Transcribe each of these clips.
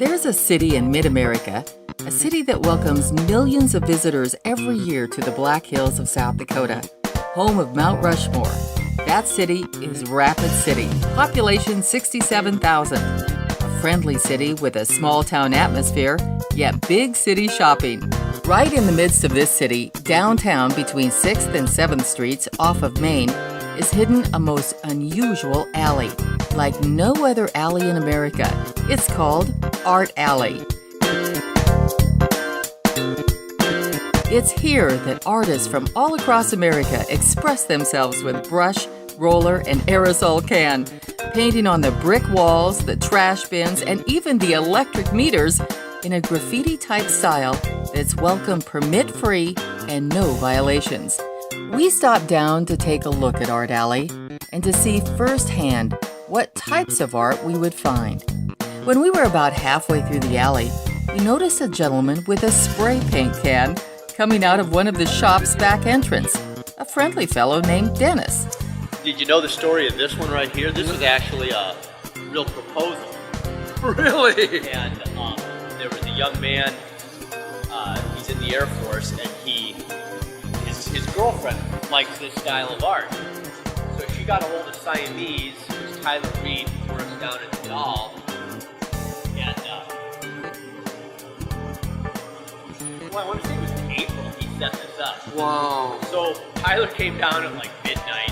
There's a city in mid-America, a city that welcomes millions of visitors every year to the Black Hills of South Dakota, home of Mount Rushmore. That city is Rapid City, population 67,000. A friendly city with a small-town atmosphere, yet big city shopping. Right in the midst of this city, downtown between 6th and 7th Streets off of Main, is hidden a most unusual alley, like no other alley in America. It's called Art Alley. It's here that artists from all across America express themselves with brush, roller, and aerosol can, painting on the brick walls, the trash bins, and even the electric meters in a graffiti-type style that's welcome permit-free and no violations. We stopped down to take a look at Art Alley and to see firsthand what types of art we would find. When we were about halfway through the alley, we noticed a gentleman with a spray paint can coming out of one of the shop's back entrance, a friendly fellow named Dennis. Did you know the story of this one right here? This was actually a real proposal. Really? And there was a young man, he's in the Air Force, and his girlfriend likes this style of art. So she got a hold of Siamese, who's Tyler Reed, who works down at the Doll. And well, I want to say it was in April he set this up. Wow. So Tyler came down at like midnight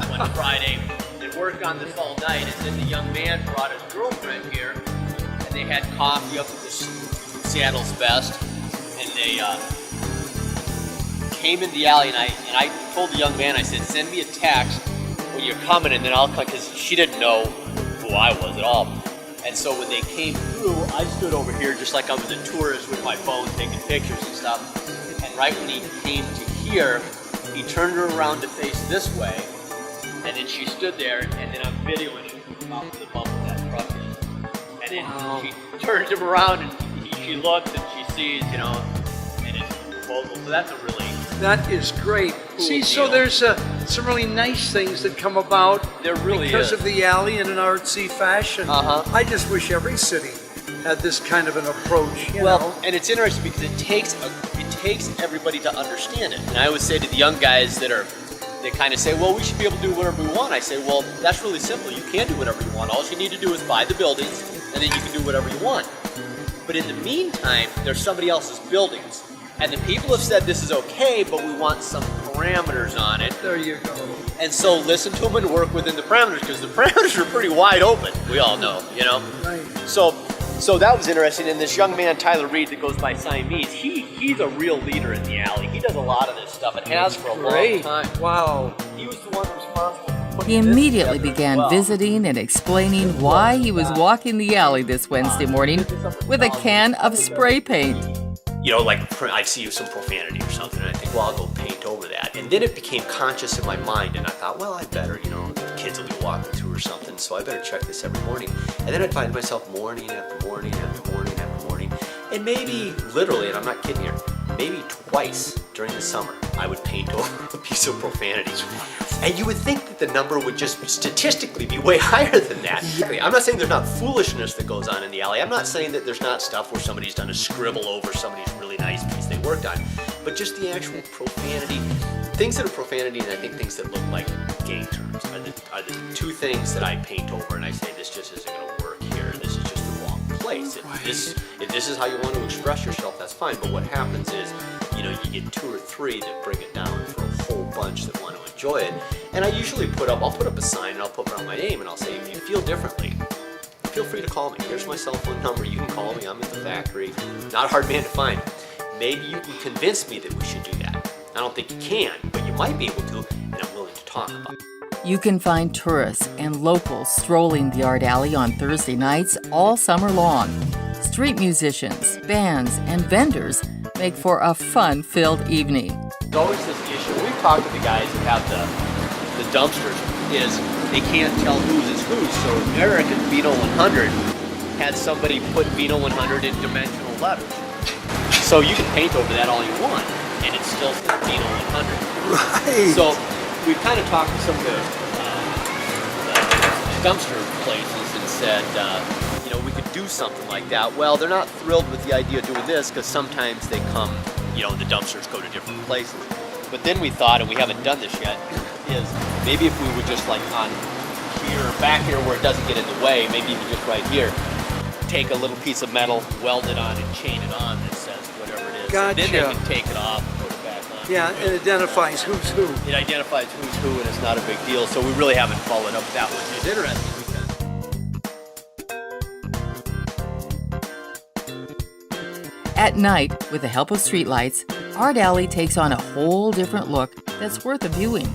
one Friday and worked on this all night, and then the young man brought his girlfriend here, and they had coffee up at the Seattle's Best, and they came in the alley, and I told the young man, I said, send me a text when you're coming, and then I'll come, because she didn't know who I was at all. And so when they came through, I stood over here just like I was a tourist with my phone taking pictures and stuff. And right when he came to here, he turned her around to face this way, and then she stood there, and then I'm videoing him off the bump of that truck. And then she turns him around, and she looks, and she sees, and it's a proposal. So that's a really That is great. Cool See, so deal. there's some really nice things that come about There really because is. of the alley in an artsy fashion. I just wish every city had this kind of an approach. You know? And it's interesting because it takes everybody to understand it. And I always say to the young guys they kind of say, well, we should be able to do whatever we want. I say, well, that's really simple. You can do whatever you want. All you need to do is buy the buildings, and then you can do whatever you want. But in the meantime, there's somebody else's buildings. And the people have said this is okay, but we want some parameters on it. There you go. And so listen to them and work within the parameters, because the parameters are pretty wide open. We all know, Right. So that was interesting. And this young man, Tyler Reed, that goes by Siamese, he's a real leader in the alley. He does a lot of this stuff and has for a long time. Wow. He was the one responsible for putting He this immediately together as began well. visiting and explaining why he was walking the alley this Wednesday morning with a can of spray paint. Like I see some profanity or something, and I think, well, I'll go paint over that. And then it became conscious in my mind, and I thought, well, I better, the kids will be walking through or something, so I better check this every morning. And then I'd find myself morning after morning after morning after morning, and maybe literally, and I'm not kidding here, maybe twice during the summer, I would paint over a piece of profanity. And you would think that the number would just statistically be way higher than that. I'm not saying there's not foolishness that goes on in the alley. I'm not saying that there's not stuff where somebody's done a scribble over somebody's really nice piece they worked on. But just the actual profanity, things that are profanity, and I think things that look like gang terms are the two things that I paint over, and I say this just isn't going to work here. This is just the wrong place. If this is how you want to express yourself, that's fine. But what happens is, you get two or three that bring it down for a whole bunch that want to enjoy it. And I usually I'll put up a sign, and I'll put down my name, and I'll say, if you feel differently, feel free to call me. Here's my cell phone number. You can call me. I'm at the factory. Not a hard man to find. Maybe you can convince me that we should do that. I don't think you can, but you might be able to, and I'm willing to talk about it. You can find tourists and locals strolling the Art Alley on Thursday nights all summer long. Street musicians, bands, and vendors make for a fun-filled evening. There's always this issue. We've talked to the guys that have the dumpsters, is they can't tell whose is whose. So Eric at Vino 100 had somebody put Vino 100 in dimensional letters. So you can paint over that all you want, and it's still Vino 100. Right. So we've kind of talked to some of the dumpster places and said, we could do something like that. Well, they're not thrilled with the idea of doing this because sometimes they come, the dumpsters go to different places. But then we thought, and we haven't done this yet, is maybe if we would just like on here, back here where it doesn't get in the way, maybe even just right here, take a little piece of metal, weld it on and chain it on that says whatever it is. Gotcha. And then they can take it off and put it back on. Yeah, it identifies who's who. It identifies who's who, and it's not a big deal. So we really haven't followed up that one. It's interesting. At night, with the help of streetlights, Art Alley takes on a whole different look that's worth a viewing.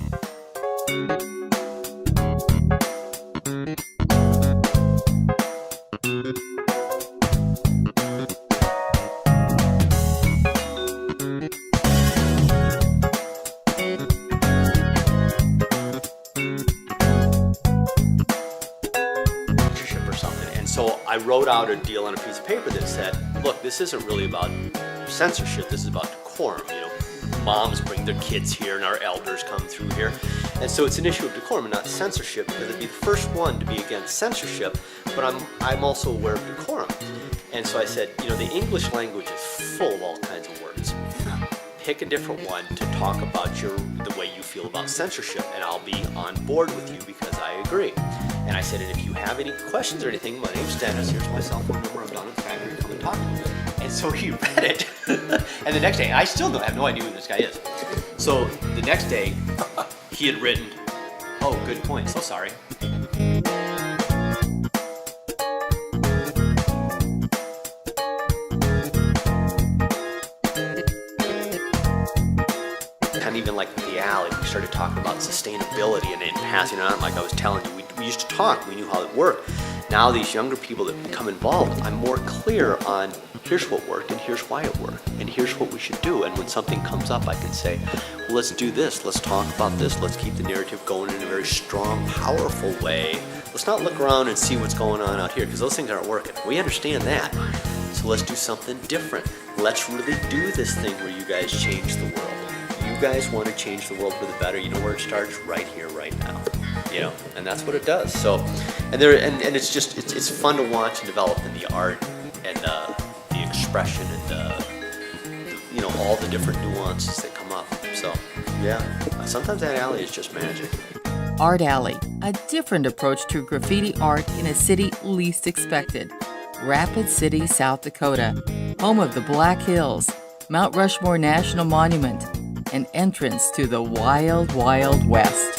So I wrote out a deal on a piece of paper that said, look, this isn't really about censorship, this is about decorum. Moms bring their kids here and our elders come through here. And so it's an issue of decorum and not censorship, because I'd be the first one to be against censorship, but I'm also aware of decorum. And so I said, the English language is full of all kinds of words. Pick a different one to talk about the way you feel about censorship, and I'll be on board with you because I agree. And I said, and if you have any questions or anything, my name's Dennis, here's my cell phone number, I'm down at the factory, come and talk to me. And so he read it, and the next day, I still have no idea who this guy is. So the next day, he had written, oh, good point, so sorry. Kind of even like the alley, we started talking about sustainability and passing it on. Like I was telling you, we used to talk, we knew how it worked. Now these younger people that become involved, I'm more clear on here's what worked and here's why it worked and here's what we should do. And when something comes up, I can say, well, let's do this, let's talk about this, let's keep the narrative going in a very strong, powerful way. Let's not look around and see what's going on out here, because those things aren't working. We understand that. So let's do something different. Let's really do this thing where you guys change the world. You guys want to change the world for the better. You know where it starts? Right here, right now. And that's what it does. So, and it's just it's fun to watch and develop in the art and the expression and all the different nuances that come up. So, yeah, sometimes that alley is just magic. Art Alley, a different approach to graffiti art in a city least expected. Rapid City, South Dakota, home of the Black Hills, Mount Rushmore National Monument, an entrance to the wild, wild west.